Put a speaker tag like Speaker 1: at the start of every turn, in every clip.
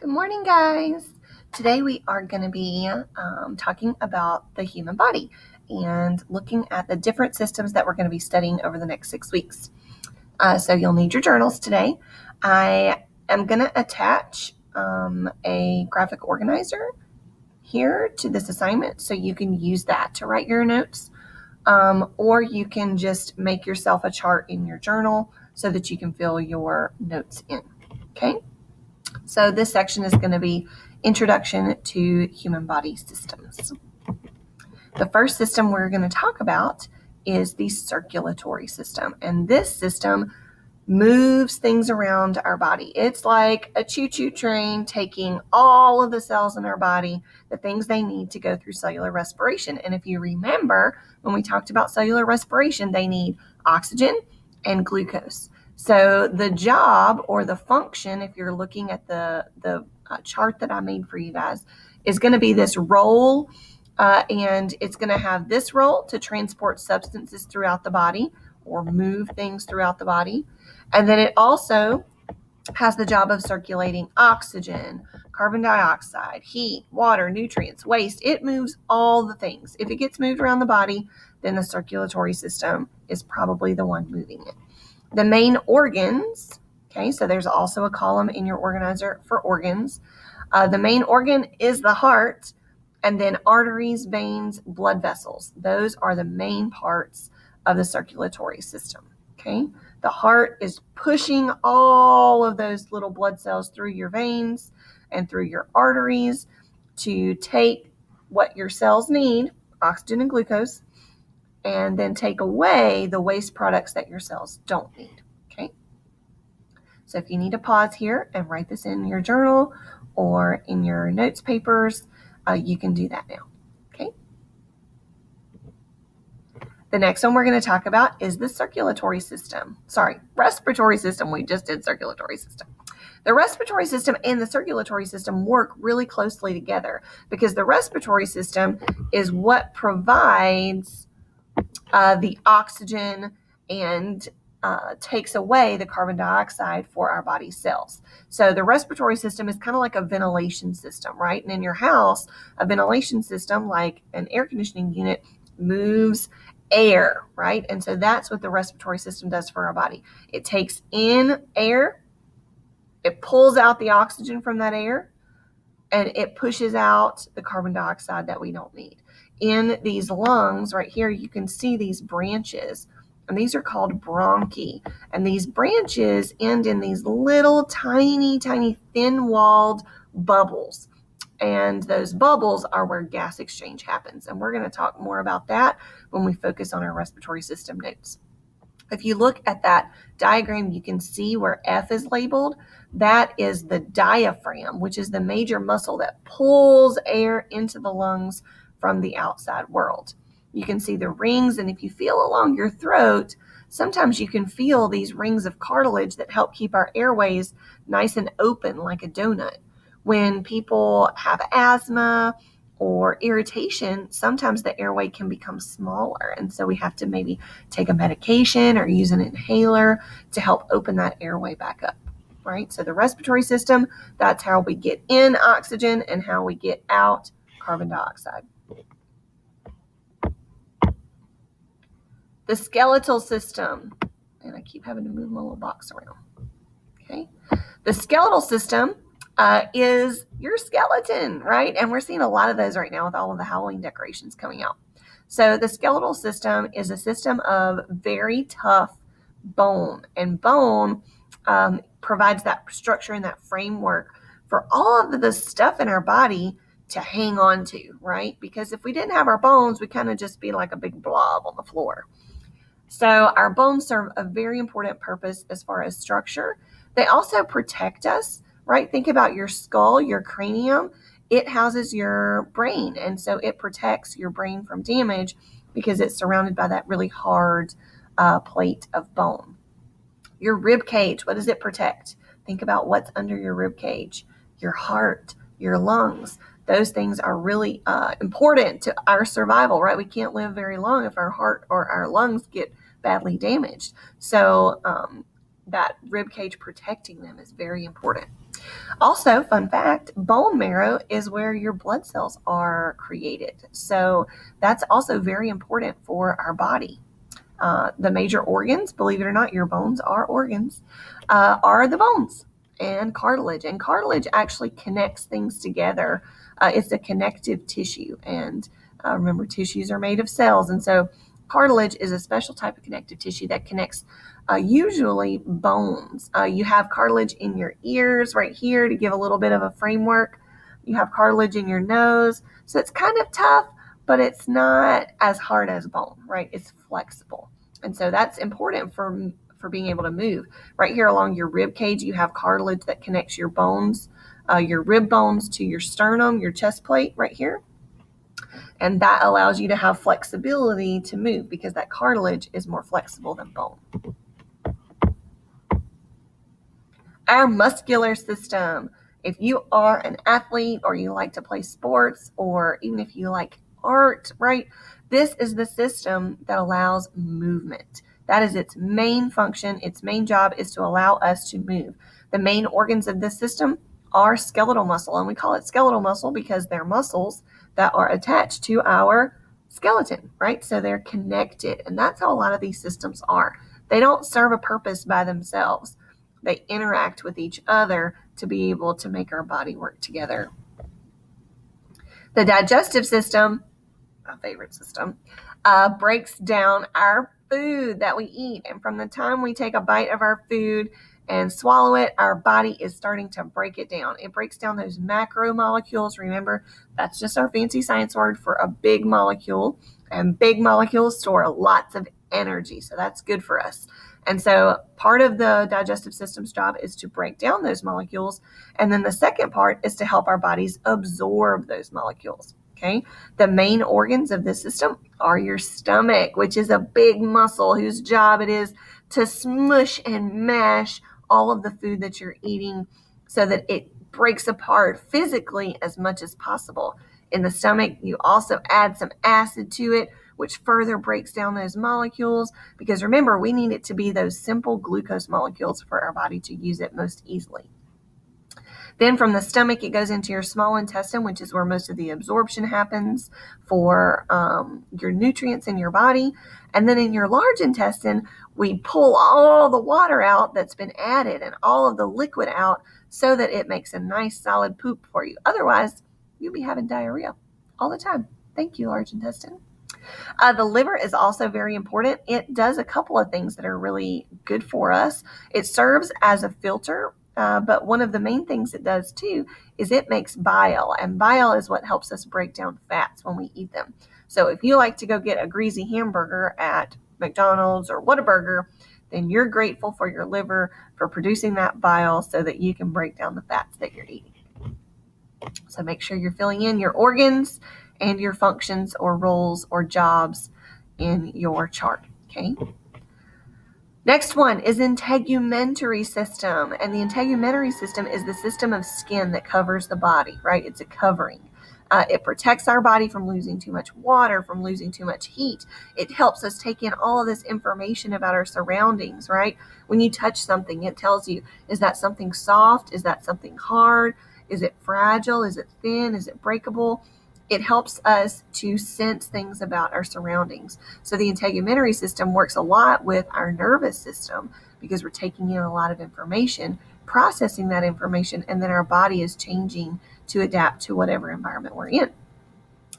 Speaker 1: Good morning, guys. Today we are going to be talking about the human body and looking at the different systems that we're going to be studying over the next 6 weeks. So you'll need your journals today. I am going to attach a graphic organizer here to this assignment so you can use that to write your notes, or you can just make yourself a chart in your journal so that you can fill your notes in. Okay? So this section is going to be Introduction to Human Body Systems. The first system we're going to talk about is the circulatory system. And this system moves things around our body. It's like a choo-choo train taking all of the cells in our body, the things they need to go through cellular respiration. And if you remember, when we talked about cellular respiration, they need oxygen and glucose. So the job or the function, if you're looking at the chart that I made for you guys, is going to be this role, and it's going to have this role to transport substances throughout the body or move things throughout the body. And then it also has the job of circulating oxygen, carbon dioxide, heat, water, nutrients, waste. It moves all the things. If it gets moved around the body, then the circulatory system is probably the one moving it. The main organs, okay, so there's also a column in your organizer for organs. The main organ is the heart, and then arteries, veins, blood vessels. Those are the main parts of the circulatory system, okay? The heart is pushing all of those little blood cells through your veins and through your arteries to take what your cells need, oxygen and glucose, and then take away the waste products that your cells don't need, okay? So if you need to pause here and write this in your journal or in your notes papers, you can do that now, okay? The next one we're going to talk about is the respiratory system. We just did circulatory system. The respiratory system and the circulatory system work really closely together because the respiratory system is what provides the oxygen and takes away the carbon dioxide for our body cells. So the respiratory system is kind of like a ventilation system, right? And in your house, a ventilation system like an air conditioning unit moves air, right? And so that's what the respiratory system does for our body. It takes in air, it pulls out the oxygen from that air, and it pushes out the carbon dioxide that we don't need. In these lungs right here, you can see these branches, and these are called bronchi. And these branches end in these little tiny, tiny thin-walled bubbles. And those bubbles are where gas exchange happens. And we're going to talk more about that when we focus on our respiratory system notes. If you look at that diagram, you can see where F is labeled. That is the diaphragm, which is the major muscle that pulls air into the lungs from the outside world. You can see the rings, and if you feel along your throat, sometimes you can feel these rings of cartilage that help keep our airways nice and open like a donut. When people have asthma or irritation, sometimes the airway can become smaller, and so we have to maybe take a medication or use an inhaler to help open that airway back up, right? So the respiratory system, that's how we get in oxygen and how we get out carbon dioxide. The skeletal system, and I keep having to move my little box around, okay? The skeletal system is your skeleton, right? And we're seeing a lot of those right now with all of the Halloween decorations coming out. So the skeletal system is a system of very tough bone, and bone provides that structure and that framework for all of the stuff in our body to hang on to, right? Because if we didn't have our bones, we'd kind of just be like a big blob on the floor. So our bones serve a very important purpose as far as structure. They also protect us, right? Think about your skull, your cranium. It houses your brain, and so it protects your brain from damage because it's surrounded by that really hard plate of bone. Your rib cage, what does it protect? Think about what's under your rib cage. Your heart, your lungs. Those things are really important to our survival, right? We can't live very long if our heart or our lungs get badly damaged. So that rib cage protecting them is very important. Also, fun fact, bone marrow is where your blood cells are created. So that's also very important for our body. The major organs, believe it or not, your bones are organs, are the bones and cartilage. And cartilage actually connects things together. It's a connective tissue. And remember, tissues are made of cells. And so cartilage is a special type of connective tissue that connects usually bones. You have cartilage in your ears right here to give a little bit of a framework. You have cartilage in your nose. So it's kind of tough, but it's not as hard as bone, right? It's flexible. And so that's important for being able to move. Right here along your rib cage, you have cartilage that connects your bones, your rib bones to your sternum, your chest plate right here. And that allows you to have flexibility to move because that cartilage is more flexible than bone. Our muscular system. If you are an athlete or you like to play sports or even if you like art, right? This is the system that allows movement. That is its main function. Its main job is to allow us to move. The main organs of this system are skeletal muscle, and we call it skeletal muscle because they're muscles that are attached to our skeleton, right? So they're connected, and that's how a lot of these systems are. They don't serve a purpose by themselves. They interact with each other to be able to make our body work together. The digestive system, my favorite system, breaks down our food that we eat. And from the time we take a bite of our food and swallow it, our body is starting to break it down. It breaks down those macromolecules. Remember, that's just our fancy science word for a big molecule. And big molecules store lots of energy. So that's good for us. And so part of the digestive system's job is to break down those molecules. And then the second part is to help our bodies absorb those molecules. Okay. The main organs of this system are your stomach, which is a big muscle whose job it is to smush and mash all of the food that you're eating so that it breaks apart physically as much as possible. In the stomach, you also add some acid to it, which further breaks down those molecules because remember, we need it to be those simple glucose molecules for our body to use it most easily. Then from the stomach, it goes into your small intestine, which is where most of the absorption happens for your nutrients in your body. And then in your large intestine, we pull all the water out that's been added and all of the liquid out so that it makes a nice solid poop for you. Otherwise, you'll be having diarrhea all the time. Thank you, large intestine. The liver is also very important. It does a couple of things that are really good for us. It serves as a filter, but one of the main things it does too is it makes bile, and bile is what helps us break down fats when we eat them. So if you like to go get a greasy hamburger at McDonald's or Whataburger, then you're grateful for your liver for producing that bile so that you can break down the fats that you're eating. So make sure you're filling in your organs and your functions or roles or jobs in your chart, okay? Next one is integumentary system, and the integumentary system is the system of skin that covers the body, right? It's a covering. It protects our body from losing too much water, from losing too much heat. It helps us take in all of this information about our surroundings, right? When you touch something, it tells you, is that something soft? Is that something hard? Is it fragile? Is it thin? Is it breakable? It helps us to sense things about our surroundings. So the integumentary system works a lot with our nervous system because we're taking in a lot of information, processing that information, and then our body is changing to adapt to whatever environment we're in.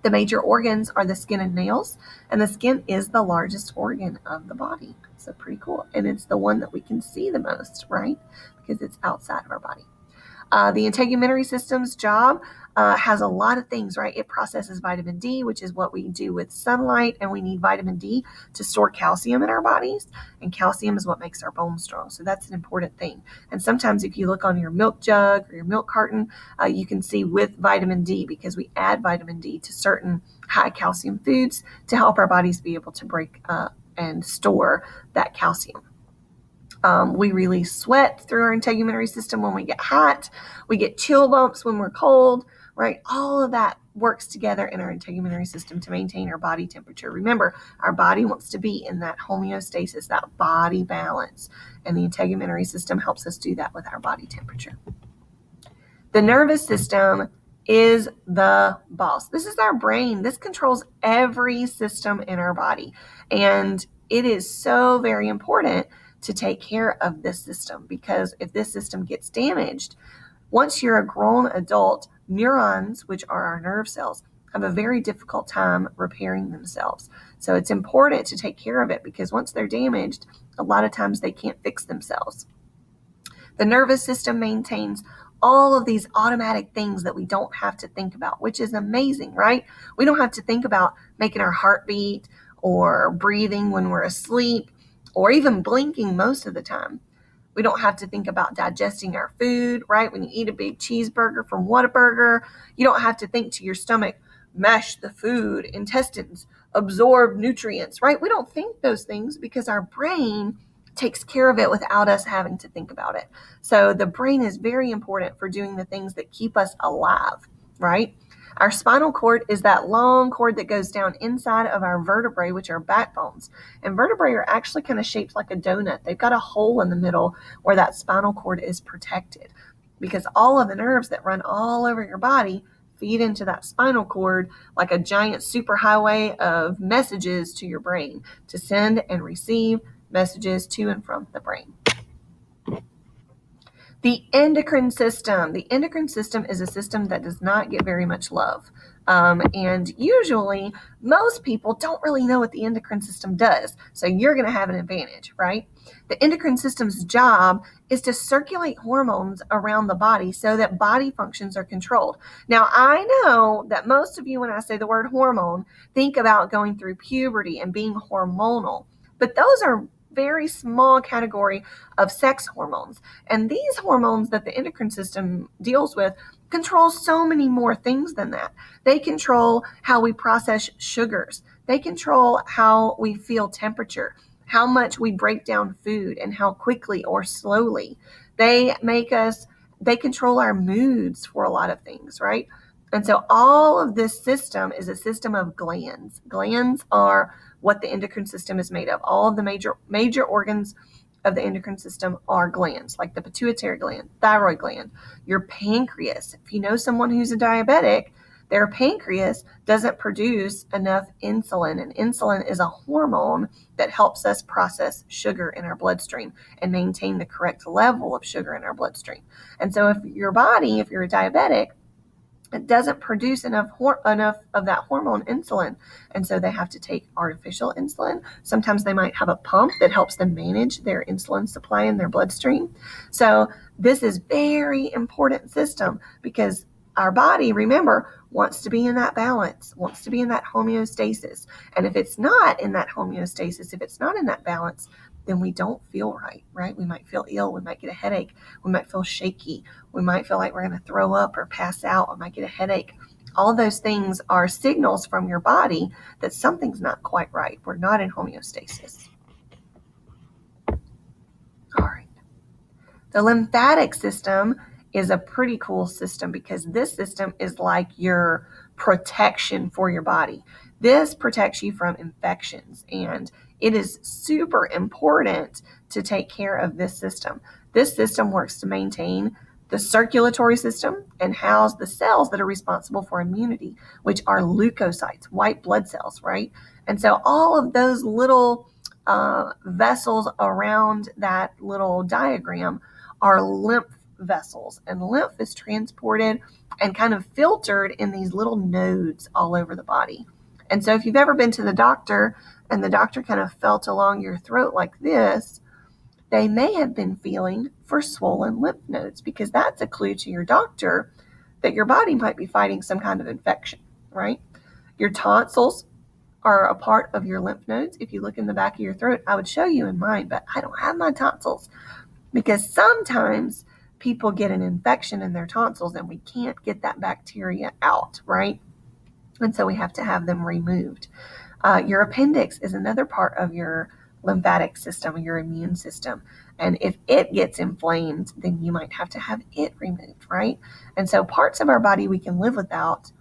Speaker 1: The major organs are the skin and nails, and the skin is the largest organ of the body. So pretty cool. And it's the one that we can see the most, right? Because it's outside of our body. The integumentary system's job has a lot of things, right? It processes vitamin D, which is what we do with sunlight, and we need vitamin D to store calcium in our bodies, and calcium is what makes our bones strong. So that's an important thing. And sometimes if you look on your milk jug or your milk carton, you can see with vitamin D because we add vitamin D to certain high calcium foods to help our bodies be able to break and store that calcium. We release sweat through our integumentary system when we get hot. We get chill bumps when we're cold. right? All of that works together in our integumentary system to maintain our body temperature. Remember, our body wants to be in that homeostasis, that body balance, and the integumentary system helps us do that with our body temperature. The nervous system is the boss. This is our brain. This controls every system in our body. And it is so very important to take care of this system, because if this system gets damaged, once you're a grown adult, neurons, which are our nerve cells, have a very difficult time repairing themselves. So it's important to take care of it, because once they're damaged, a lot of times they can't fix themselves. The nervous system maintains all of these automatic things that we don't have to think about, which is amazing, right? We don't have to think about making our heart beat or breathing when we're asleep or even blinking most of the time. We don't have to think about digesting our food, right? When you eat a big cheeseburger from Whataburger, you don't have to think to your stomach, mash the food, intestines, absorb nutrients, right? We don't think those things because our brain takes care of it without us having to think about it. So the brain is very important for doing the things that keep us alive, right? Our spinal cord is that long cord that goes down inside of our vertebrae, which are backbones. And vertebrae are actually kind of shaped like a donut. They've got a hole in the middle where that spinal cord is protected, because all of the nerves that run all over your body feed into that spinal cord like a giant superhighway of messages to your brain to send and receive messages to and from the brain. The endocrine system. The endocrine system is a system that does not get very much love. And usually, most people don't really know what the endocrine system does. So you're going to have an advantage, right? The endocrine system's job is to circulate hormones around the body so that body functions are controlled. Now, I know that most of you, when I say the word hormone, think about going through puberty and being hormonal. But those are very small category of sex hormones. And these hormones that the endocrine system deals with control so many more things than that. They control how we process sugars. They control how we feel temperature, how much we break down food, and how quickly or slowly. They control our moods for a lot of things, right? And so all of this system is a system of glands. Glands are what the endocrine system is made of. All of the major organs of the endocrine system are glands, like the pituitary gland, thyroid gland, your pancreas. If you know someone who's a diabetic, their pancreas doesn't produce enough insulin, and insulin is a hormone that helps us process sugar in our bloodstream and maintain the correct level of sugar in our bloodstream. And so if you're a diabetic, it doesn't produce enough of that hormone insulin. And so they have to take artificial insulin. Sometimes they might have a pump that helps them manage their insulin supply in their bloodstream. So this is very important system, because our body, remember, wants to be in that balance, wants to be in that homeostasis. And if it's not in that homeostasis, if it's not in that balance, then we don't feel right? We might feel ill. We might get a headache. We might feel shaky. We might feel like we're going to throw up or pass out. We might get a headache. All those things are signals from your body that something's not quite right. We're not in homeostasis. All right. The lymphatic system is a pretty cool system, because this system is like your protection for your body. This protects you from infections, and it is super important to take care of this system. This system works to maintain the circulatory system and house the cells that are responsible for immunity, which are leukocytes, white blood cells, right? And so all of those little vessels around that little diagram are lymph vessels, and lymph is transported and kind of filtered in these little nodes all over the body. And so if you've ever been to the doctor and the doctor kind of felt along your throat like this, they may have been feeling for swollen lymph nodes, because that's a clue to your doctor that your body might be fighting some kind of infection, right? Your tonsils are a part of your lymph nodes. If you look in the back of your throat, I would show you in mine, but I don't have my tonsils, because sometimes people get an infection in their tonsils and we can't get that bacteria out, right? And so we have to have them removed. Your appendix is another part of your lymphatic system, your immune system. And if it gets inflamed, then you might have to have it removed, right? And so parts of our body we can live without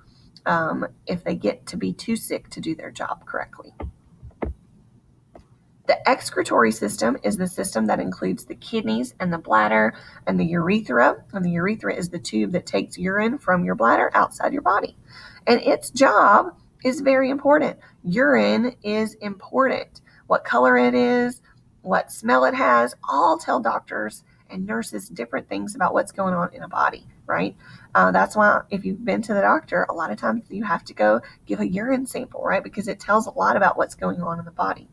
Speaker 1: if they get to be too sick to do their job correctly. The excretory system is the system that includes the kidneys and the bladder and the urethra. And the urethra is the tube that takes urine from your bladder outside your body. And its job is very important. Urine is important. What color it is, what smell it has, all tell doctors and nurses different things about what's going on in a body, right? That's why if you've been to the doctor, a lot of times you have to go give a urine sample, right? Because it tells a lot about what's going on in the body.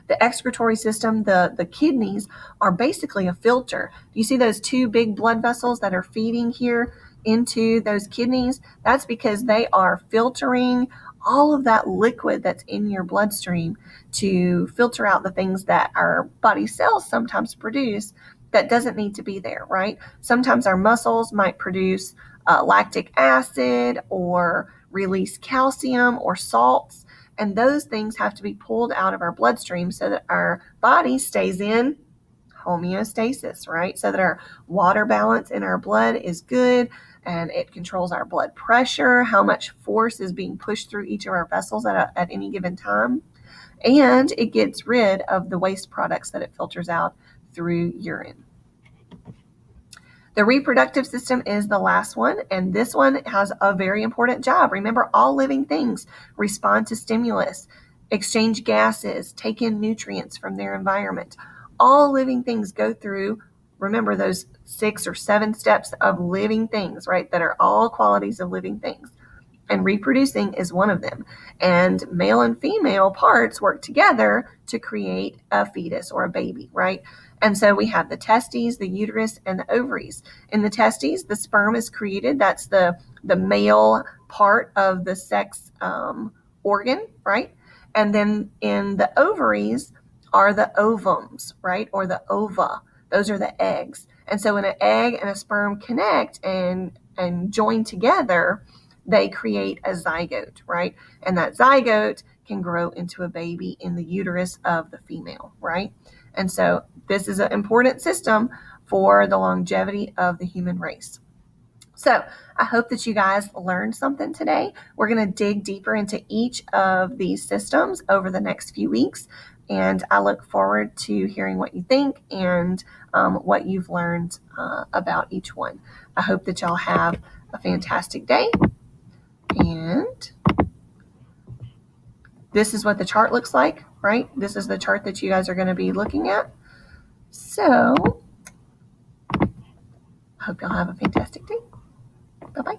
Speaker 1: The excretory system, the kidneys, are basically a filter. You see those two big blood vessels that are feeding here into those kidneys? That's because they are filtering all of that liquid that's in your bloodstream to filter out the things that our body cells sometimes produce that doesn't need to be there, right? Sometimes our muscles might produce lactic acid or release calcium or salts. And those things have to be pulled out of our bloodstream so that our body stays in homeostasis, right? So that our water balance in our blood is good and it controls our blood pressure, how much force is being pushed through each of our vessels at any given time. And it gets rid of the waste products that it filters out through urine. The reproductive system is the last one, and this one has a very important job. Remember, all living things respond to stimulus, exchange gases, take in nutrients from their environment. All living things go through, remember, those 6 or 7 steps of living things, right, that are all qualities of living things. And reproducing is one of them. And male and female parts work together to create a fetus or a baby, right? And so we have the testes, the uterus, and the ovaries. In the testes, the sperm is created. That's the male part of the sex organ, right? And then in the ovaries are the ovums, right? Or the ova. Those are the eggs. And so when an egg and a sperm connect and join together, they create a zygote, right? And that zygote can grow into a baby in the uterus of the female, right? And so this is an important system for the longevity of the human race. So I hope that you guys learned something today. We're going to dig deeper into each of these systems over the next few weeks. And I look forward to hearing what you think and what you've learned about each one. I hope that y'all have a fantastic day. And this is what the chart looks like, right? This is the chart that you guys are going to be looking at. So I hope y'all have a fantastic day. Bye-bye.